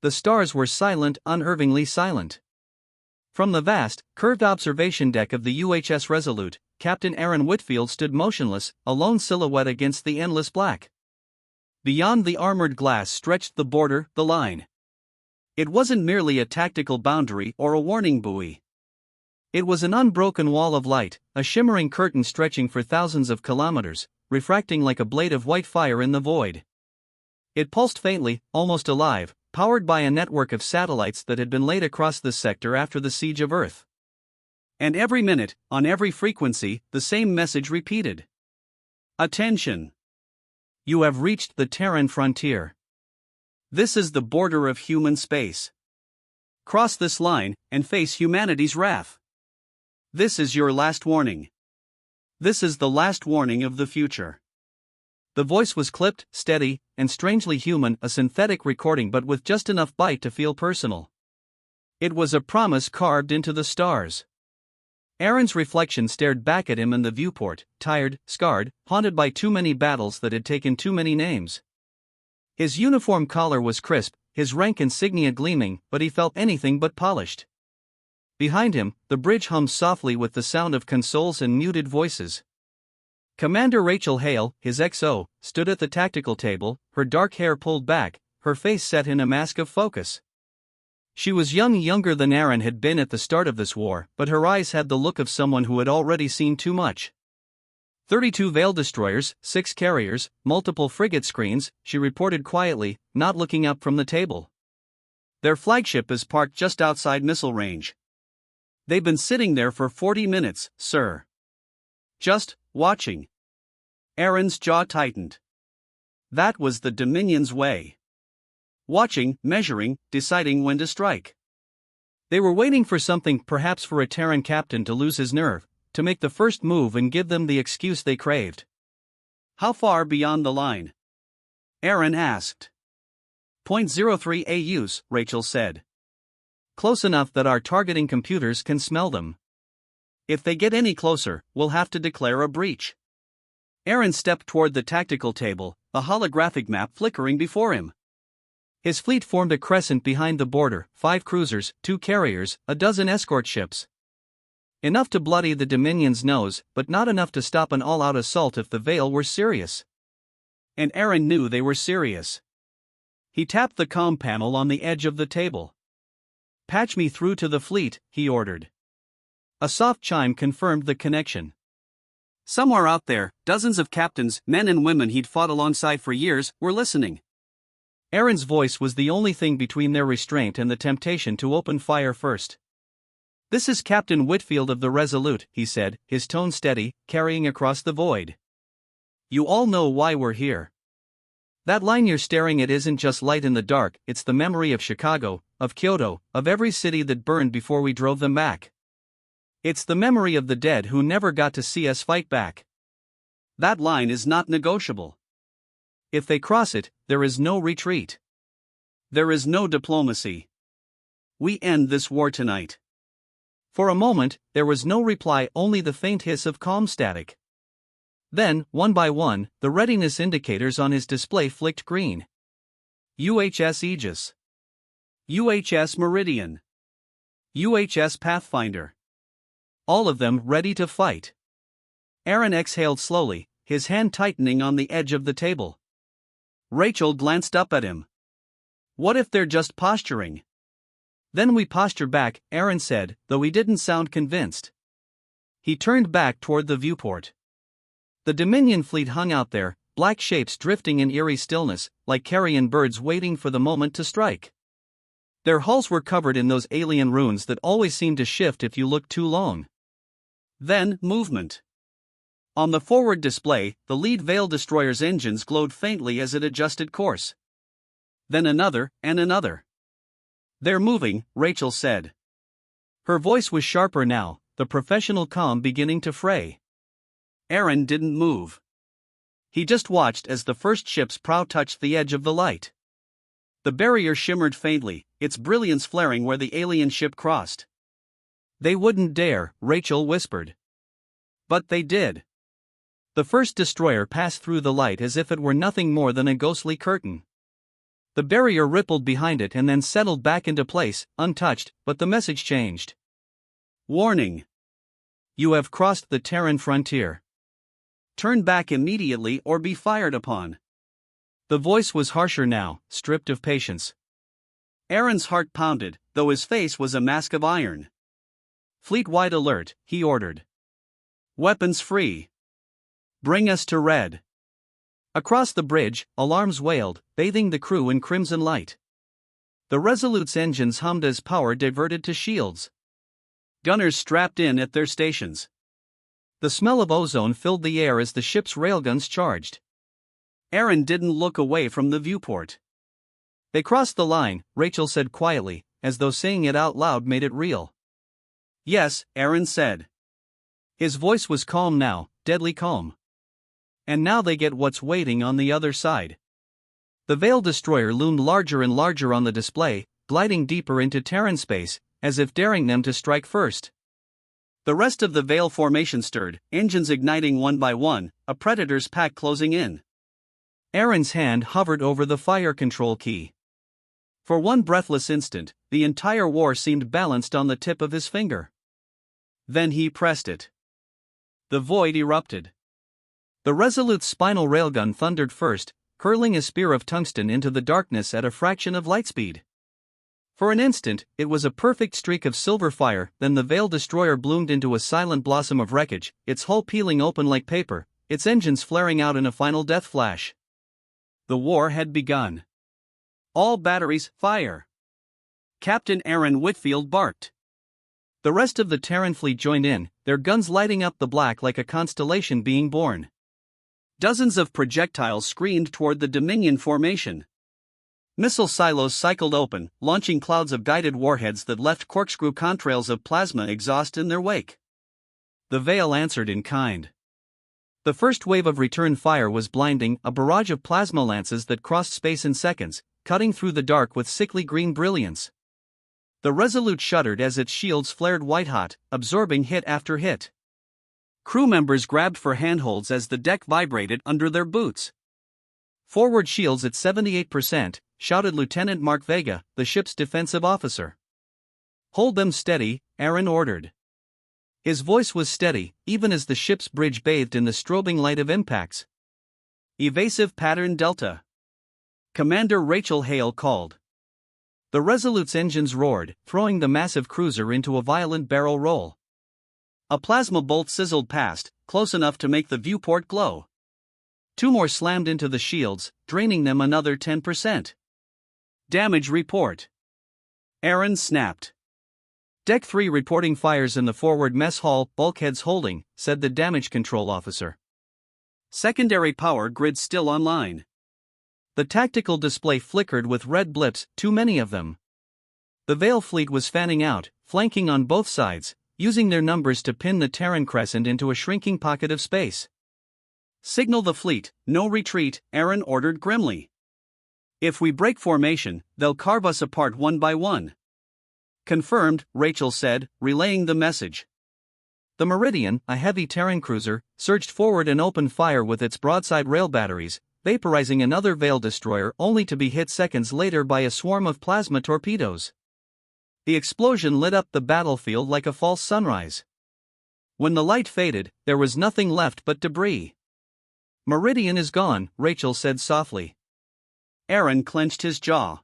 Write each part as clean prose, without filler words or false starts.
The stars were silent, unnervingly silent. From the vast, curved observation deck of the UHS Resolute, Captain Aaron Whitfield stood motionless, a lone silhouette against the endless black. Beyond the armored glass stretched the border, the line. It wasn't merely a tactical boundary or a warning buoy. It was an unbroken wall of light, a shimmering curtain stretching for thousands of kilometers, refracting like a blade of white fire in the void. It pulsed faintly, almost alive, powered by a network of satellites that had been laid across the sector after the siege of Earth. And every minute, on every frequency, the same message repeated. Attention! You have reached the Terran frontier. This is the border of human space. Cross this line, and face humanity's wrath. This is your last warning. This is the last warning of the future. The voice was clipped, steady, and strangely human, a synthetic recording but with just enough bite to feel personal. It was a promise carved into the stars. Aaron's reflection stared back at him in the viewport, tired, scarred, haunted by too many battles that had taken too many names. His uniform collar was crisp, his rank insignia gleaming, but he felt anything but polished. Behind him, the bridge hummed softly with the sound of consoles and muted voices. Commander Rachel Hale, his XO, stood at the tactical table, her dark hair pulled back, her face set in a mask of focus. She was younger than Aaron had been at the start of this war, but her eyes had the look of someone who had already seen too much. 32 Veil destroyers, 6 carriers, multiple frigate screens, she reported quietly, not looking up from the table. Their flagship is parked just outside missile range. They've been sitting there for 40 minutes, sir. Just watching. Aaron's jaw tightened. That was the Dominion's way. Watching, measuring, deciding when to strike. They were waiting for something, perhaps for a Terran captain to lose his nerve, to make the first move and give them the excuse they craved. How far beyond the line? Aaron asked. 0.03 AUs, Rachel said. Close enough that our targeting computers can smell them. If they get any closer, we'll have to declare a breach. Aaron stepped toward the tactical table, a holographic map flickering before him. His fleet formed a crescent behind the border, 5 cruisers, 2 carriers, a dozen escort ships. Enough to bloody the Dominion's nose, but not enough to stop an all-out assault if the Veil were serious. And Aaron knew they were serious. He tapped the comm panel on the edge of the table. Patch me through to the fleet, he ordered. A soft chime confirmed the connection. Somewhere out there, dozens of captains, men and women he'd fought alongside for years, were listening. Aaron's voice was the only thing between their restraint and the temptation to open fire first. This is Captain Whitfield of the Resolute, he said, his tone steady, carrying across the void. You all know why we're here. That line you're staring at isn't just light in the dark, it's the memory of Chicago, of Kyoto, of every city that burned before we drove them back. It's the memory of the dead who never got to see us fight back. That line is not negotiable. If they cross it, there is no retreat. There is no diplomacy. We end this war tonight. For a moment, there was no reply, only the faint hiss of comm static. Then, one by one, the readiness indicators on his display flicked green. UHS Aegis. UHS Meridian. UHS Pathfinder. All of them ready to fight. Aaron exhaled slowly, his hand tightening on the edge of the table. Rachel glanced up at him. What if they're just posturing? Then we posture back, Aaron said, though he didn't sound convinced. He turned back toward the viewport. The Dominion fleet hung out there, black shapes drifting in eerie stillness, like carrion birds waiting for the moment to strike. Their hulls were covered in those alien runes that always seem to shift if you look too long. Then, movement. On the forward display, the lead Veil destroyer's engines glowed faintly as it adjusted course. Then another, and another. They're moving, Rachel said. Her voice was sharper now, the professional calm beginning to fray. Aaron didn't move. He just watched as the first ship's prow touched the edge of the light. The barrier shimmered faintly, its brilliance flaring where the alien ship crossed. They wouldn't dare, Rachel whispered. But they did. The first destroyer passed through the light as if it were nothing more than a ghostly curtain. The barrier rippled behind it and then settled back into place, untouched, but the message changed. Warning. You have crossed the Terran frontier. Turn back immediately or be fired upon. The voice was harsher now, stripped of patience. Aaron's heart pounded, though his face was a mask of iron. Fleet-wide alert, he ordered. Weapons free. Bring us to red. Across the bridge, alarms wailed, bathing the crew in crimson light. The Resolute's engines hummed as power diverted to shields. Gunners strapped in at their stations. The smell of ozone filled the air as the ship's railguns charged. Aaron didn't look away from the viewport. They crossed the line, Rachel said quietly, as though saying it out loud made it real. Yes, Aaron said. His voice was calm now, deadly calm. And now they get what's waiting on the other side. The Veil destroyer loomed larger and larger on the display, gliding deeper into Terran space, as if daring them to strike first. The rest of the Veil formation stirred, engines igniting one by one, a Predator's pack closing in. Aaron's hand hovered over the fire control key. For one breathless instant, the entire war seemed balanced on the tip of his finger. Then he pressed it. The void erupted. The Resolute's spinal railgun thundered first, curling a spear of tungsten into the darkness at a fraction of light speed. For an instant, it was a perfect streak of silver fire, then the Veil destroyer bloomed into a silent blossom of wreckage, its hull peeling open like paper, its engines flaring out in a final death flash. The war had begun. All batteries, fire! Captain Aaron Whitfield barked. The rest of the Terran fleet joined in, their guns lighting up the black like a constellation being born. Dozens of projectiles screamed toward the Dominion formation. Missile silos cycled open, launching clouds of guided warheads that left corkscrew contrails of plasma exhaust in their wake. The Veil answered in kind. The first wave of return fire was blinding, a barrage of plasma lances that crossed space in seconds, cutting through the dark with sickly green brilliance. The Resolute shuddered as its shields flared white-hot, absorbing hit after hit. Crew members grabbed for handholds as the deck vibrated under their boots. Forward shields at 78%, shouted Lieutenant Mark Vega, the ship's defensive officer. Hold them steady, Aaron ordered. His voice was steady, even as the ship's bridge bathed in the strobing light of impacts. Evasive pattern Delta. Commander Rachel Hale called. The Resolute's engines roared, throwing the massive cruiser into a violent barrel roll. A plasma bolt sizzled past, close enough to make the viewport glow. Two more slammed into the shields, draining them another 10%. Damage report. Aaron snapped. Deck 3 reporting fires in the forward mess hall, bulkheads holding, said the damage control officer. Secondary power grid still online. The tactical display flickered with red blips, too many of them. The Veil fleet was fanning out, flanking on both sides, using their numbers to pin the Terran crescent into a shrinking pocket of space. Signal the fleet, no retreat, Aaron ordered grimly. If we break formation, they'll carve us apart one by one. Confirmed, Rachel said, relaying the message. The Meridian, a heavy Terran cruiser, surged forward and opened fire with its broadside rail batteries, vaporizing another Veil destroyer only to be hit seconds later by a swarm of plasma torpedoes. The explosion lit up the battlefield like a false sunrise. When the light faded, there was nothing left but debris. Meridian is gone, Rachel said softly. Aaron clenched his jaw.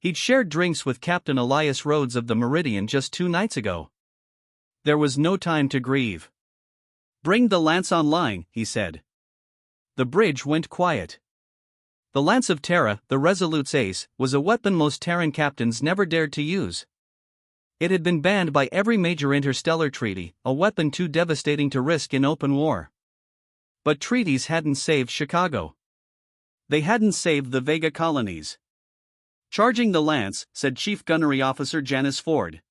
He'd shared drinks with Captain Elias Rhodes of the Meridian just 2 nights ago. There was no time to grieve. Bring the lance online, he said. The bridge went quiet. The Lance of Terra, the Resolute's ace, was a weapon most Terran captains never dared to use. It had been banned by every major interstellar treaty, a weapon too devastating to risk in open war. But treaties hadn't saved Chicago. They hadn't saved the Vega colonies. Charging the Lance, said Chief Gunnery Officer Janice Ford.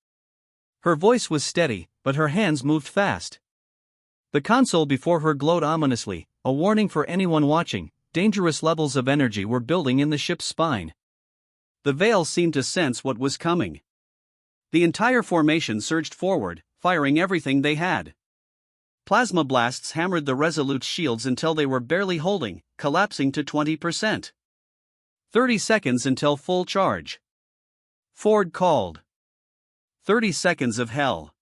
Her voice was steady, but her hands moved fast. The console before her glowed ominously, a warning for anyone watching. Dangerous levels of energy were building in the ship's spine. The Veil seemed to sense what was coming. The entire formation surged forward, firing everything they had. Plasma blasts hammered the Resolute's shields until they were barely holding, collapsing to 20%. 30 seconds until full charge. Ford called. 30 seconds of hell.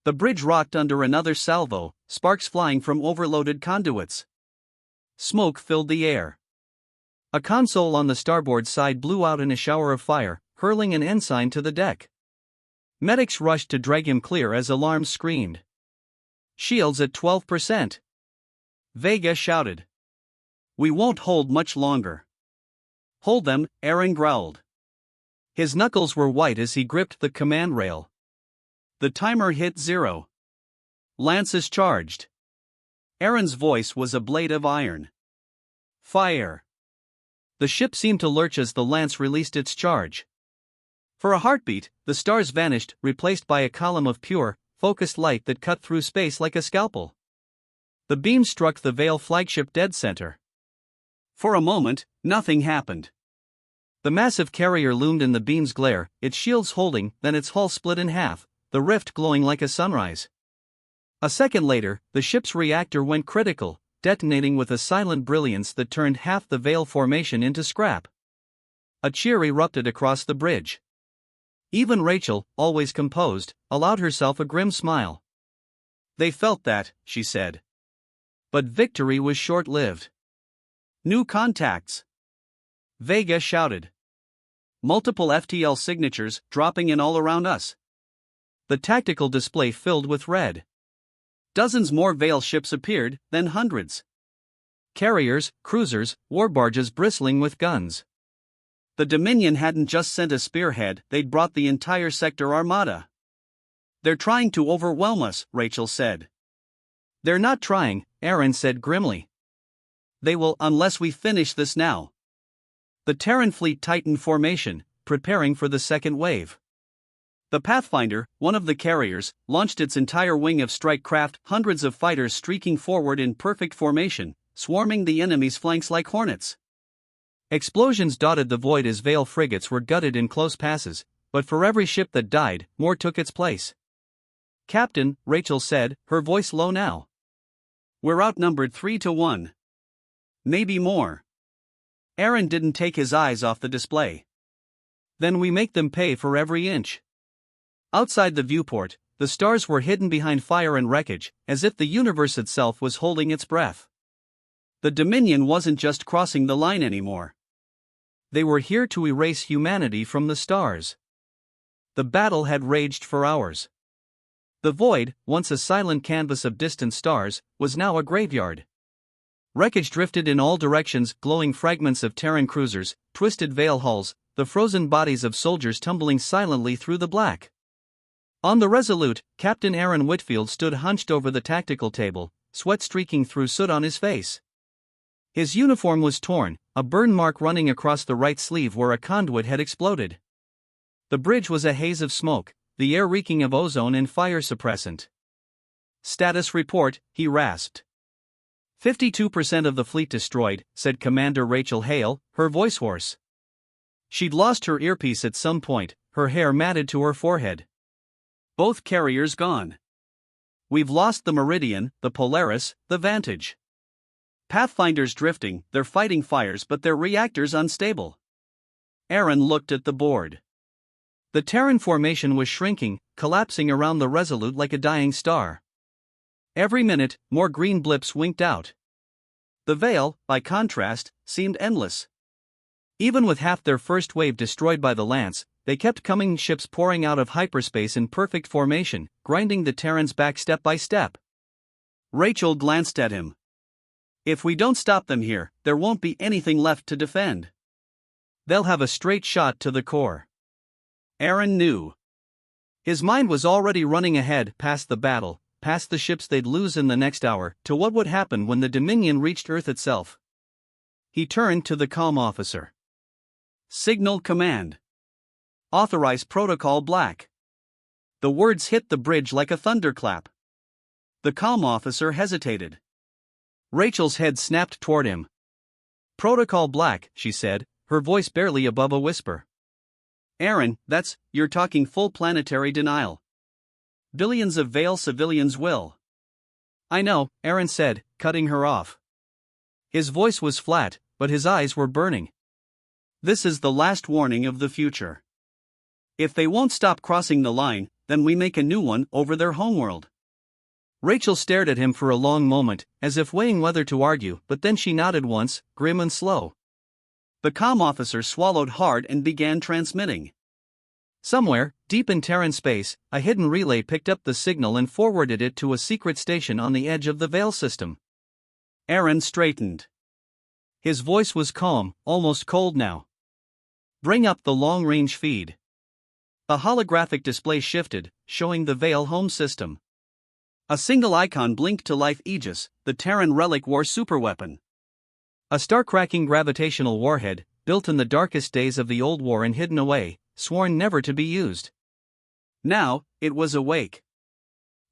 The bridge rocked under another salvo, sparks flying from overloaded conduits. Smoke filled the air. A console on the starboard side blew out in a shower of fire, hurling an ensign to the deck. Medics rushed to drag him clear as alarms screamed. Shields at 12%. Vega shouted. We won't hold much longer. Hold them, Aaron growled. His knuckles were white as he gripped the command rail. The timer hit 0. Lances charged. Aaron's voice was a blade of iron. Fire. The ship seemed to lurch as the lance released its charge. For a heartbeat, the stars vanished, replaced by a column of pure, focused light that cut through space like a scalpel. The beam struck the Vale flagship dead center. For a moment, nothing happened. The massive carrier loomed in the beam's glare, its shields holding, then its hull split in half, the rift glowing like a sunrise. A second later, the ship's reactor went critical, detonating with a silent brilliance that turned half the Vale formation into scrap. A cheer erupted across the bridge. Even Rachel, always composed, allowed herself a grim smile. They felt that, she said. But victory was short-lived. New contacts. Vega shouted. Multiple FTL signatures dropping in all around us. The tactical display filled with red. Dozens more Vale ships appeared, then hundreds. Carriers, cruisers, war barges bristling with guns. The Dominion hadn't just sent a spearhead, they'd brought the entire sector armada. They're trying to overwhelm us, Rachel said. They're not trying, Aaron said grimly. They will unless we finish this now. The Terran fleet tightened formation, preparing for the second wave. The Pathfinder, one of the carriers, launched its entire wing of strike craft, hundreds of fighters streaking forward in perfect formation, swarming the enemy's flanks like hornets. Explosions dotted the void as Vale frigates were gutted in close passes, but for every ship that died, more took its place. Captain, Rachel said, her voice low now. We're outnumbered 3-1. Maybe more. Aaron didn't take his eyes off the display. Then we make them pay for every inch. Outside the viewport, the stars were hidden behind fire and wreckage, as if the universe itself was holding its breath. The Dominion wasn't just crossing the line anymore. They were here to erase humanity from the stars. The battle had raged for hours. The void, once a silent canvas of distant stars, was now a graveyard. Wreckage drifted in all directions, glowing fragments of Terran cruisers, twisted Vale hulls, the frozen bodies of soldiers tumbling silently through the black. On the Resolute, Captain Aaron Whitfield stood hunched over the tactical table, sweat streaking through soot on his face. His uniform was torn, a burn mark running across the right sleeve where a conduit had exploded. The bridge was a haze of smoke, the air reeking of ozone and fire suppressant. Status report, he rasped. 52% of the fleet destroyed, said Commander Rachel Hale, her voice hoarse. She'd lost her earpiece at some point, her hair matted to her forehead. Both carriers gone. We've lost the Meridian, the Polaris, the Vantage. Pathfinder's drifting, they're fighting fires but their reactors unstable. Aaron looked at the board. The Terran formation was shrinking, collapsing around the Resolute like a dying star. Every minute, more green blips winked out. The Vale, by contrast, seemed endless. Even with half their first wave destroyed by the Lance, they kept coming, ships pouring out of hyperspace in perfect formation, grinding the Terrans back step by step. Rachel glanced at him. If we don't stop them here, there won't be anything left to defend. They'll have a straight shot to the core. Aaron knew. His mind was already running ahead, past the battle, past the ships they'd lose in the next hour, to what would happen when the Dominion reached Earth itself. He turned to the comm officer. Signal command. Authorize Protocol Black. The words hit the bridge like a thunderclap. The comm officer hesitated. Rachel's head snapped toward him. Protocol Black, she said, her voice barely above a whisper. Aaron, you're talking full planetary denial. Billions of Vale civilians will. I know, Aaron said, cutting her off. His voice was flat, but his eyes were burning. This is the last warning of the future. If they won't stop crossing the line, then we make a new one over their homeworld. Rachel stared at him for a long moment, as if weighing whether to argue, but then she nodded once, grim and slow. The comm officer swallowed hard and began transmitting. Somewhere, deep in Terran space, a hidden relay picked up the signal and forwarded it to a secret station on the edge of the Veil system. Aaron straightened. His voice was calm, almost cold now. Bring up the long-range feed. A holographic display shifted, showing the Veil home system. A single icon blinked to life: Aegis, the Terran relic war superweapon. A star-cracking gravitational warhead, built in the darkest days of the old war and hidden away, sworn never to be used. Now, it was awake.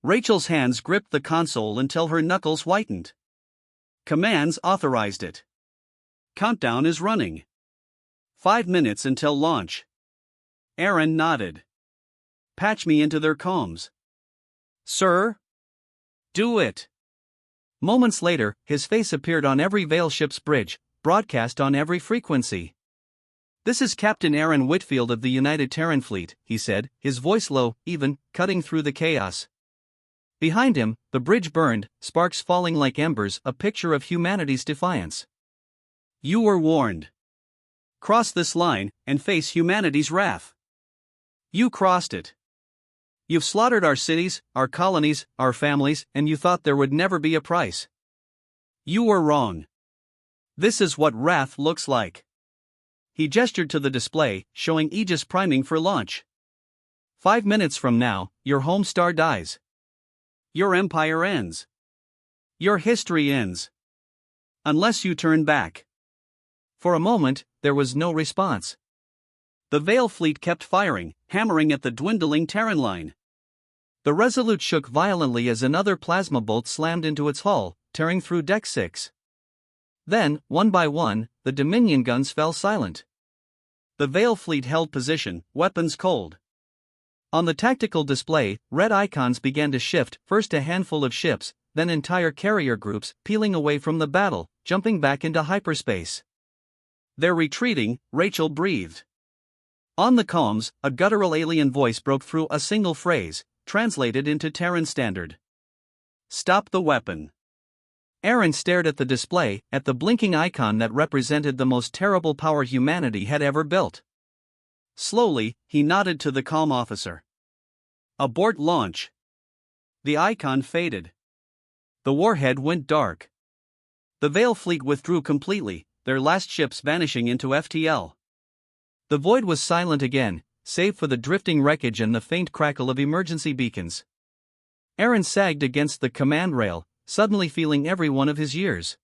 Rachel's hands gripped the console until her knuckles whitened. Commands authorized it. Countdown is running. 5 minutes until launch. Aaron nodded. Patch me into their comms. Sir? Do it. Moments later, his face appeared on every Veil ship's bridge, broadcast on every frequency. This is Captain Aaron Whitfield of the United Terran Fleet, he said, his voice low, even, cutting through the chaos. Behind him, the bridge burned, sparks falling like embers, a picture of humanity's defiance. You were warned. Cross this line, and face humanity's wrath. You crossed it. You've slaughtered our cities, our colonies, our families, and you thought there would never be a price. You were wrong. This is what wrath looks like. He gestured to the display, showing Aegis priming for launch. 5 minutes from now, your home star dies. Your empire ends. Your history ends. Unless you turn back. For a moment, there was no response. The Veil fleet kept firing, hammering at the dwindling Terran line. The Resolute shook violently as another plasma bolt slammed into its hull, tearing through Deck 6. Then, one by one, the Dominion guns fell silent. The Veil fleet held position, weapons cold. On the tactical display, red icons began to shift, first a handful of ships, then entire carrier groups, peeling away from the battle, jumping back into hyperspace. They're retreating, Rachel breathed. On the comms, a guttural alien voice broke through a single phrase, translated into Terran Standard. Stop the weapon. Aaron stared at the display, at the blinking icon that represented the most terrible power humanity had ever built. Slowly, he nodded to the comm officer. Abort launch. The icon faded. The warhead went dark. The Veil fleet withdrew completely, their last ships vanishing into FTL. The void was silent again, save for the drifting wreckage and the faint crackle of emergency beacons. Aaron sagged against the command rail, suddenly feeling every one of his years.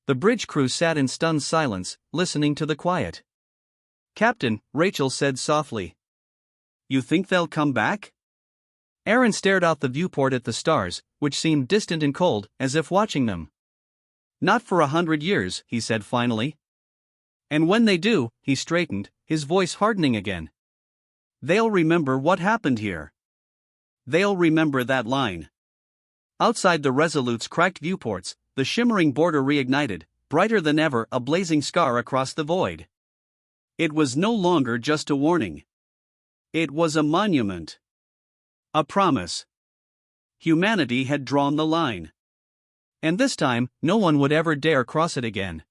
The bridge crew sat in stunned silence, listening to the quiet. Captain, Rachel said softly. You think they'll come back? Aaron stared out the viewport at the stars, which seemed distant and cold, as if watching them. Not for 100 years, he said finally. And when they do, he straightened, his voice hardening again. They'll remember what happened here. They'll remember that line. Outside the Resolute's cracked viewports, the shimmering border reignited, brighter than ever, a blazing scar across the void. It was no longer just a warning. It was a monument. A promise. Humanity had drawn the line. And this time, no one would ever dare cross it again.